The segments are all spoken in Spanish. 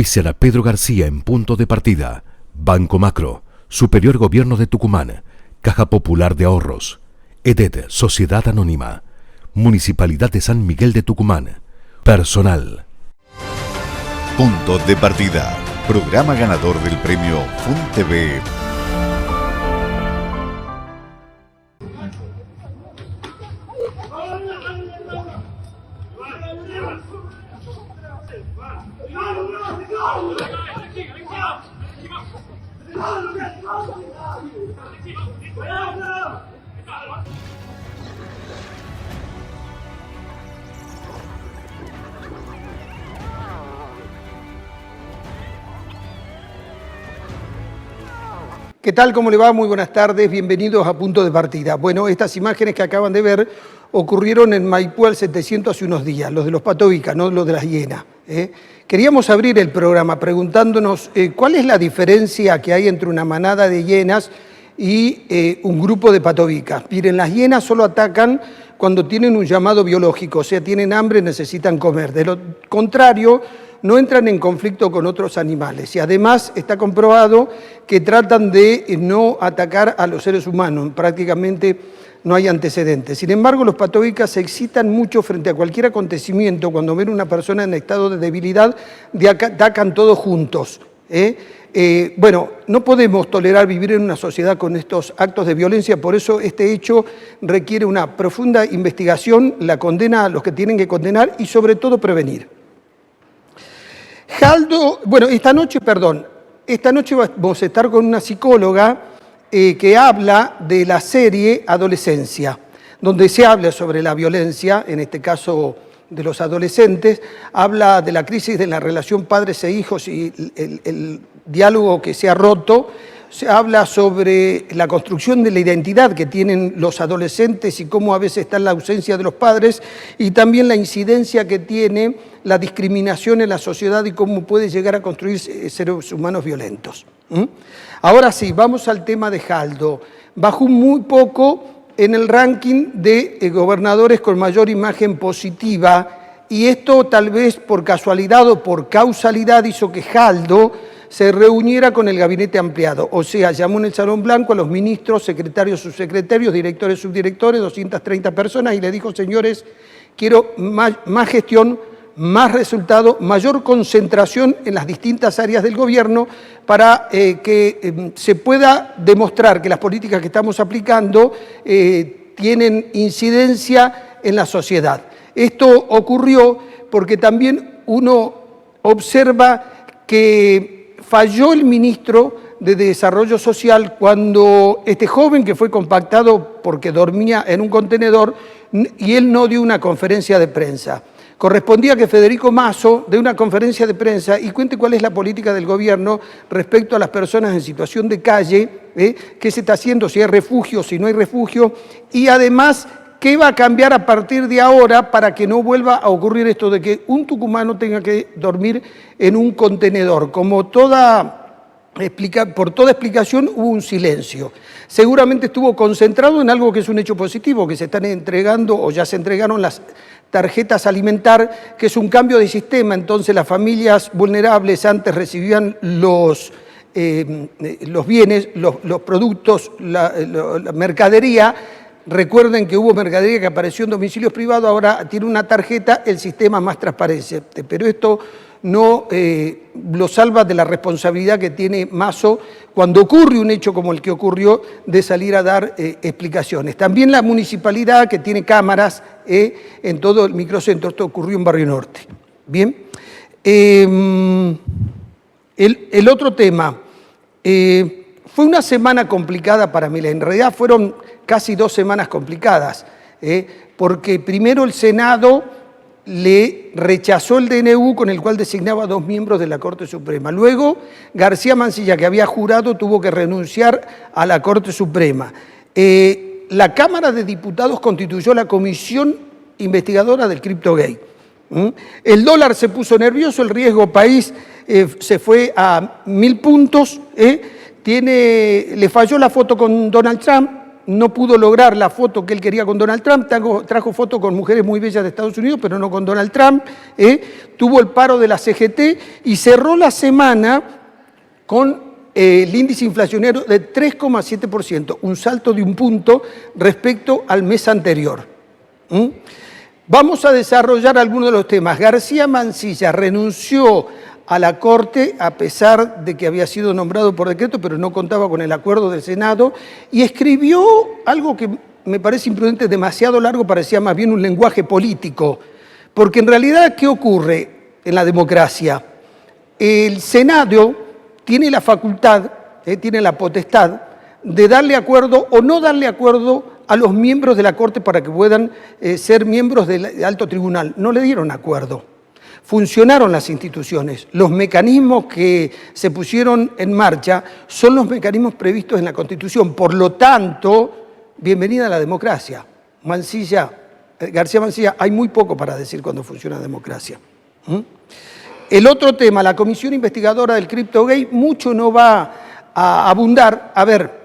Auspician a Pedro García en Punto de Partida, Banco Macro, Superior Gobierno de Tucumán, Caja Popular de Ahorros, EDET, Sociedad Anónima, Municipalidad de San Miguel de Tucumán, Personal. Punto de Partida, programa ganador del premio FUNTV. ¿Qué tal? ¿Cómo le va? Muy buenas tardes, bienvenidos a Punto de Partida. Bueno, estas imágenes que acaban de ver ocurrieron en Maipú al 700 hace unos días, los de los Patovica, no los de las hienas. Queríamos abrir el programa preguntándonos cuál es la diferencia que hay entre una manada de hienas y un grupo de Patovicas. Miren, las hienas solo atacan cuando tienen un llamado biológico, o sea, tienen hambre, necesitan comer. De lo contrario, no entran en conflicto con otros animales y además está comprobado que tratan de no atacar a los seres humanos, prácticamente no hay antecedentes. Sin embargo, los Patovicas se excitan mucho frente a cualquier acontecimiento, cuando ven a una persona en estado de debilidad, atacan todos juntos. Bueno, no podemos tolerar vivir en una sociedad con estos actos de violencia, por eso este hecho requiere una profunda investigación, la condena a los que tienen que condenar y sobre todo prevenir. Esta noche vamos a estar con una psicóloga que habla de la serie Adolescencia, donde se habla sobre la violencia, en este caso de los adolescentes, habla de la crisis de la relación padres e hijos y el diálogo que se ha roto, se habla sobre la construcción de la identidad que tienen los adolescentes y cómo a veces está en la ausencia de los padres y también la incidencia que tiene la discriminación en la sociedad y cómo puede llegar a construir seres humanos violentos. Ahora sí, vamos al tema de Jaldo. Bajó muy poco en el ranking de gobernadores con mayor imagen positiva y esto tal vez por casualidad o por causalidad hizo que Jaldo se reuniera con el gabinete ampliado, o sea, llamó en el Salón Blanco a los ministros, secretarios, subsecretarios, directores, subdirectores, 230 personas y le dijo, señores, quiero más gestión, más resultado, mayor concentración en las distintas áreas del gobierno para que se pueda demostrar que las políticas que estamos aplicando tienen incidencia en la sociedad. Esto ocurrió porque también uno observa que falló el ministro de Desarrollo Social cuando este joven que fue compactado porque dormía en un contenedor y él no dio una conferencia de prensa. Correspondía que Federico Mazo dé una conferencia de prensa y cuente cuál es la política del gobierno respecto a las personas en situación de calle, qué se está haciendo, si hay refugio, si no hay refugio, y además qué va a cambiar a partir de ahora para que no vuelva a ocurrir esto de que un tucumano tenga que dormir en un contenedor. Por toda explicación hubo un silencio. Seguramente estuvo concentrado en algo que es un hecho positivo, que se están entregando o ya se entregaron las tarjetas alimentar, que es un cambio de sistema. Entonces las familias vulnerables antes recibían los bienes, los productos, la mercadería. Recuerden que hubo mercadería que apareció en domicilios privados, ahora tiene una tarjeta, el sistema más transparente. Pero esto no lo salva de la responsabilidad que tiene Mazo cuando ocurre un hecho como el que ocurrió de salir a dar explicaciones. También la municipalidad que tiene cámaras en todo el microcentro, esto ocurrió en Barrio Norte. Bien, el otro tema, fue una semana complicada para Milei, en realidad fueron casi 2 semanas complicadas, porque primero el Senado le rechazó el DNU con el cual designaba 2 miembros de la Corte Suprema. Luego, García Mancilla, que había jurado, tuvo que renunciar a la Corte Suprema. La Cámara de Diputados constituyó la comisión investigadora del CryptoGate. El dólar se puso nervioso, el riesgo país se fue a 1000 puntos, le falló la foto con Donald Trump, no pudo lograr la foto que él quería con Donald Trump, trajo fotos con mujeres muy bellas de Estados Unidos, pero no con Donald Trump, tuvo el paro de la CGT y cerró la semana con el índice inflacionario de 3,7%, un salto de un punto respecto al mes anterior. Vamos a desarrollar algunos de los temas. García Mansilla renunció a la Corte, a pesar de que había sido nombrado por decreto, pero no contaba con el acuerdo del Senado, y escribió algo que me parece imprudente, demasiado largo, parecía más bien un lenguaje político, porque en realidad, ¿qué ocurre en la democracia? El Senado tiene la facultad, tiene la potestad de darle acuerdo o no darle acuerdo a los miembros de la Corte para que puedan ser miembros del alto tribunal. No le dieron acuerdo. Funcionaron las instituciones. Los mecanismos que se pusieron en marcha son los mecanismos previstos en la Constitución. Por lo tanto, bienvenida a la democracia. García Mansilla, hay muy poco para decir cuando funciona la democracia. El otro tema, la comisión investigadora del CryptoGate, mucho no va a abundar. A ver,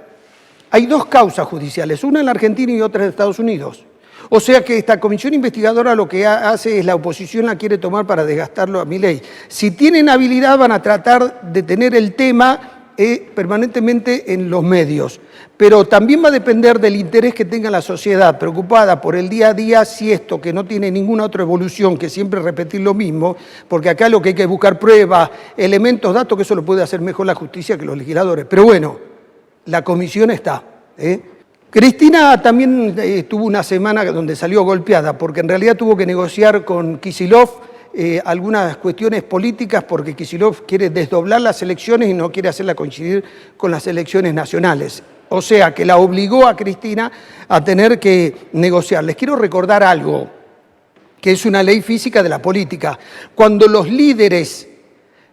hay dos causas judiciales, una en la Argentina y otra en Estados Unidos. O sea que esta comisión investigadora lo que hace es la oposición la quiere tomar para desgastarlo a Milei. Si tienen habilidad van a tratar de tener el tema permanentemente en los medios. Pero también va a depender del interés que tenga la sociedad, preocupada por el día a día, si esto que no tiene ninguna otra evolución que siempre repetir lo mismo, porque acá lo que hay que buscar pruebas, elementos, datos, que eso lo puede hacer mejor la justicia que los legisladores. Pero bueno, la comisión está. Cristina también tuvo una semana donde salió golpeada, porque en realidad tuvo que negociar con Kicillof algunas cuestiones políticas, porque Kicillof quiere desdoblar las elecciones y no quiere hacerla coincidir con las elecciones nacionales. O sea, que la obligó a Cristina a tener que negociar. Les quiero recordar algo, que es una ley física de la política. Cuando los líderes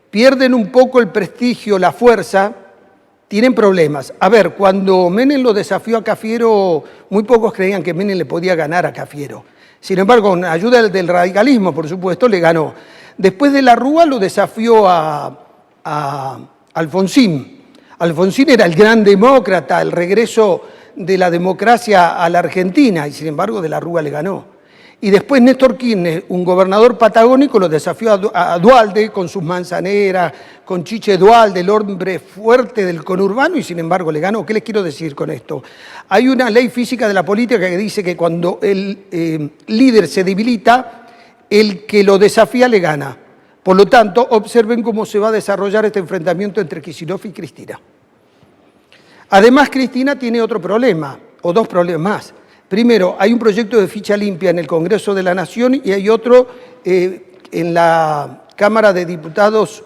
pierden un poco el prestigio, la fuerza, tienen problemas. A ver, cuando Menem lo desafió a Cafiero, muy pocos creían que Menem le podía ganar a Cafiero. Sin embargo, con ayuda del radicalismo, por supuesto, le ganó. Después de la Rúa lo desafió a Alfonsín. Alfonsín era el gran demócrata, el regreso de la democracia a la Argentina, y sin embargo de la Rúa le ganó. Y después Néstor Kirchner, un gobernador patagónico, lo desafió a Duhalde con sus manzaneras, con Chiche Duhalde, el hombre fuerte del conurbano, y sin embargo le ganó. ¿Qué les quiero decir con esto? Hay una ley física de la política que dice que cuando el líder se debilita, el que lo desafía le gana. Por lo tanto, observen cómo se va a desarrollar este enfrentamiento entre Kicillof y Cristina. Además, Cristina tiene otro problema, o dos problemas más. Primero, hay un proyecto de ficha limpia en el Congreso de la Nación y hay otro en la Cámara de Diputados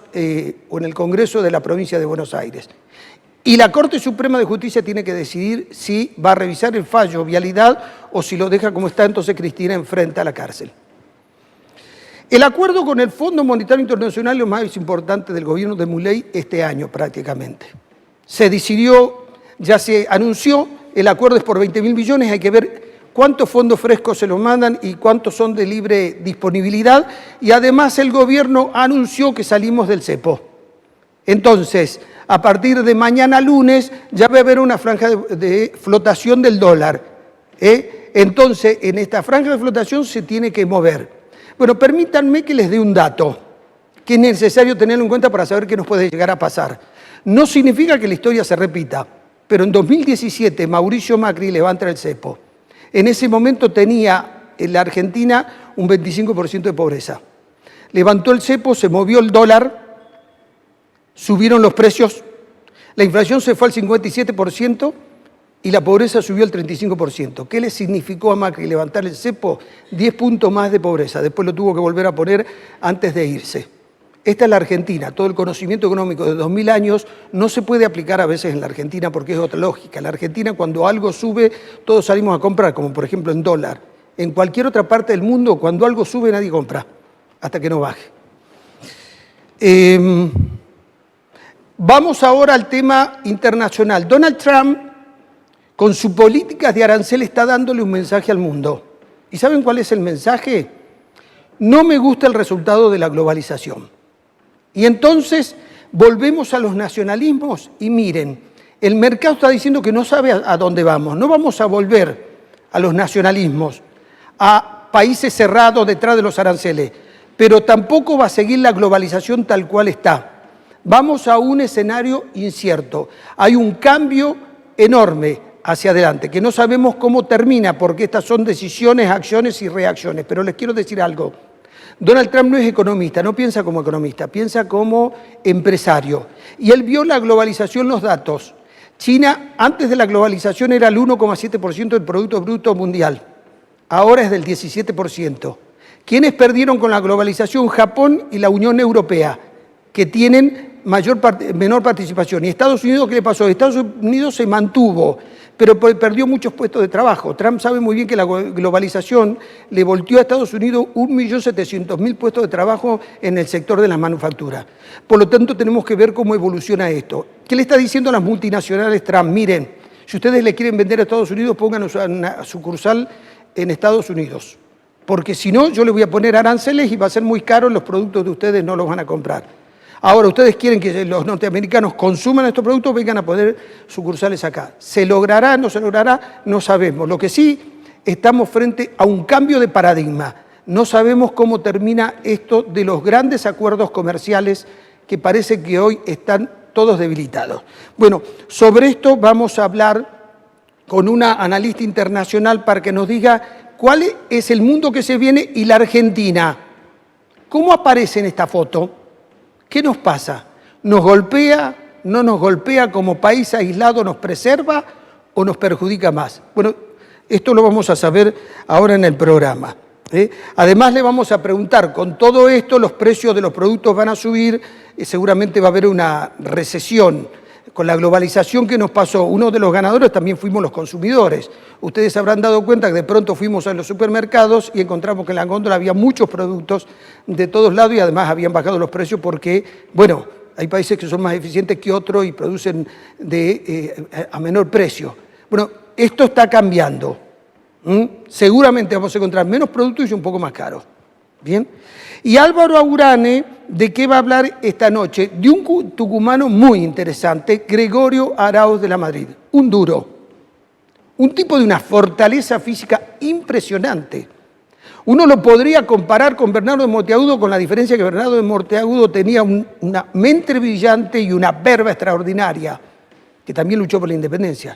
o en el Congreso de la Provincia de Buenos Aires. Y la Corte Suprema de Justicia tiene que decidir si va a revisar el fallo, vialidad, o si lo deja como está, entonces Cristina enfrenta a la cárcel. El acuerdo con el Fondo Monetario Internacional es lo más importante del gobierno de Milei este año prácticamente. Se decidió, ya se anunció, el acuerdo es por 20.000 millones, hay que ver cuántos fondos frescos se los mandan y cuántos son de libre disponibilidad. Y además el gobierno anunció que salimos del cepo. Entonces, a partir de mañana lunes ya va a haber una franja de flotación del dólar. Entonces, en esta franja de flotación se tiene que mover. Bueno, permítanme que les dé un dato que es necesario tenerlo en cuenta para saber qué nos puede llegar a pasar. No significa que la historia se repita. Pero en 2017 Mauricio Macri levanta el cepo. En ese momento tenía en la Argentina un 25% de pobreza. Levantó el cepo, se movió el dólar, subieron los precios, la inflación se fue al 57% y la pobreza subió al 35%. ¿Qué le significó a Macri levantar el cepo? 10 puntos más de pobreza. Después lo tuvo que volver a poner antes de irse. Esta es la Argentina. Todo el conocimiento económico de 2000 años no se puede aplicar a veces en la Argentina porque es otra lógica. En la Argentina, cuando algo sube, todos salimos a comprar, como por ejemplo en dólar. En cualquier otra parte del mundo, cuando algo sube, nadie compra, hasta que no baje. Vamos ahora al tema internacional. Donald Trump, con sus políticas de arancel, está dándole un mensaje al mundo. ¿Y saben cuál es el mensaje? No me gusta el resultado de la globalización. Y entonces volvemos a los nacionalismos y miren, El mercado está diciendo que no sabe a dónde vamos. No vamos a volver a los nacionalismos, a países cerrados detrás de los aranceles, pero tampoco va a seguir la globalización tal cual está. Vamos a un escenario incierto. Hay un cambio enorme hacia adelante, que no sabemos cómo termina, porque estas son decisiones, acciones y reacciones. Pero les quiero decir algo. Donald Trump no es economista, no piensa como economista, piensa como empresario. Y él vio la globalización, los datos. China, antes de la globalización, era el 1,7% del Producto Bruto Mundial. Ahora es del 17%. ¿Quiénes perdieron con la globalización? Japón y la Unión Europea, que tienen menor participación. ¿Y Estados Unidos qué le pasó? Estados Unidos se mantuvo, pero perdió muchos puestos de trabajo. Trump sabe muy bien que la globalización le volteó a Estados Unidos 1.700.000 puestos de trabajo en el sector de la manufactura. Por lo tanto, tenemos que ver cómo evoluciona esto. ¿Qué le está diciendo a las multinacionales Trump? Miren, si ustedes le quieren vender a Estados Unidos, pongan una sucursal en Estados Unidos. Porque si no, yo les voy a poner aranceles y va a ser muy caro, los productos de ustedes no los van a comprar. Ahora, ustedes quieren que los norteamericanos consuman estos productos, vengan a poner sucursales acá. ¿Se logrará, no se logrará? No sabemos. Lo que sí, estamos frente a un cambio de paradigma. No sabemos cómo termina esto de los grandes acuerdos comerciales que parece que hoy están todos debilitados. Bueno, sobre esto vamos a hablar con una analista internacional para que nos diga cuál es el mundo que se viene y la Argentina. ¿Cómo aparece en esta foto? ¿Qué nos pasa? ¿Nos golpea? ¿No nos golpea como país aislado? ¿Nos preserva o nos perjudica más? Bueno, esto lo vamos a saber ahora en el programa. Además le vamos a preguntar, con todo esto los precios de los productos van a subir, seguramente va a haber una recesión. Con la globalización que nos pasó, uno de los ganadores también fuimos los consumidores. Ustedes se habrán dado cuenta que de pronto fuimos a los supermercados y encontramos que en la góndola había muchos productos de todos lados y además habían bajado los precios porque, bueno, hay países que son más eficientes que otros y producen a menor precio. Bueno, esto está cambiando. Seguramente vamos a encontrar menos productos y un poco más caros. ¿Bien? Y Álvaro Aurane, ¿de qué va a hablar esta noche? De un tucumano muy interesante, Gregorio Arauz de la Madrid, un duro, un tipo de una fortaleza física impresionante. Uno lo podría comparar con Bernardo de Monteagudo, con la diferencia que Bernardo de Monteagudo tenía una mente brillante y una verba extraordinaria, que también luchó por la independencia.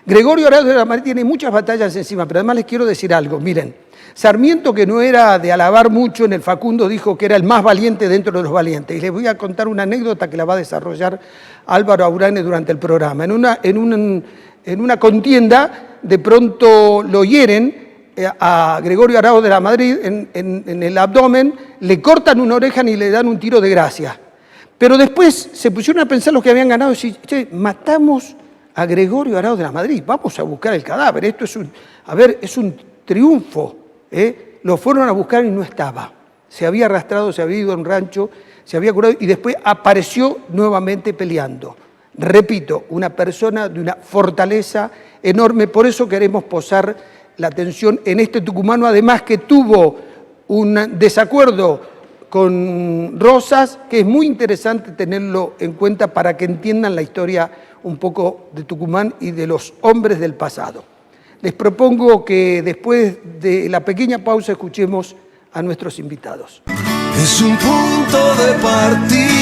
Gregorio Arauz de la Madrid tiene muchas batallas encima, pero además les quiero decir algo, miren. Sarmiento, que no era de alabar mucho, en el Facundo dijo que era el más valiente dentro de los valientes. Y les voy a contar una anécdota que la va a desarrollar Álvaro Aurane durante el programa. En una contienda, de pronto lo hieren a Gregorio Arauz de la Madrid en el abdomen, le cortan una oreja y le dan un tiro de gracia. Pero después se pusieron a pensar los que habían ganado y decir, che, matamos a Gregorio Arauz de la Madrid, vamos a buscar el cadáver, esto es un triunfo. Lo fueron a buscar y no estaba. Se había arrastrado, se había ido a un rancho, se había curado y después apareció nuevamente peleando. Repito, una persona de una fortaleza enorme, por eso queremos posar la atención en este tucumano, además que tuvo un desacuerdo con Rosas, que es muy interesante tenerlo en cuenta para que entiendan la historia un poco de Tucumán y de los hombres del pasado. Les propongo que después de la pequeña pausa escuchemos a nuestros invitados. Es un punto de partida.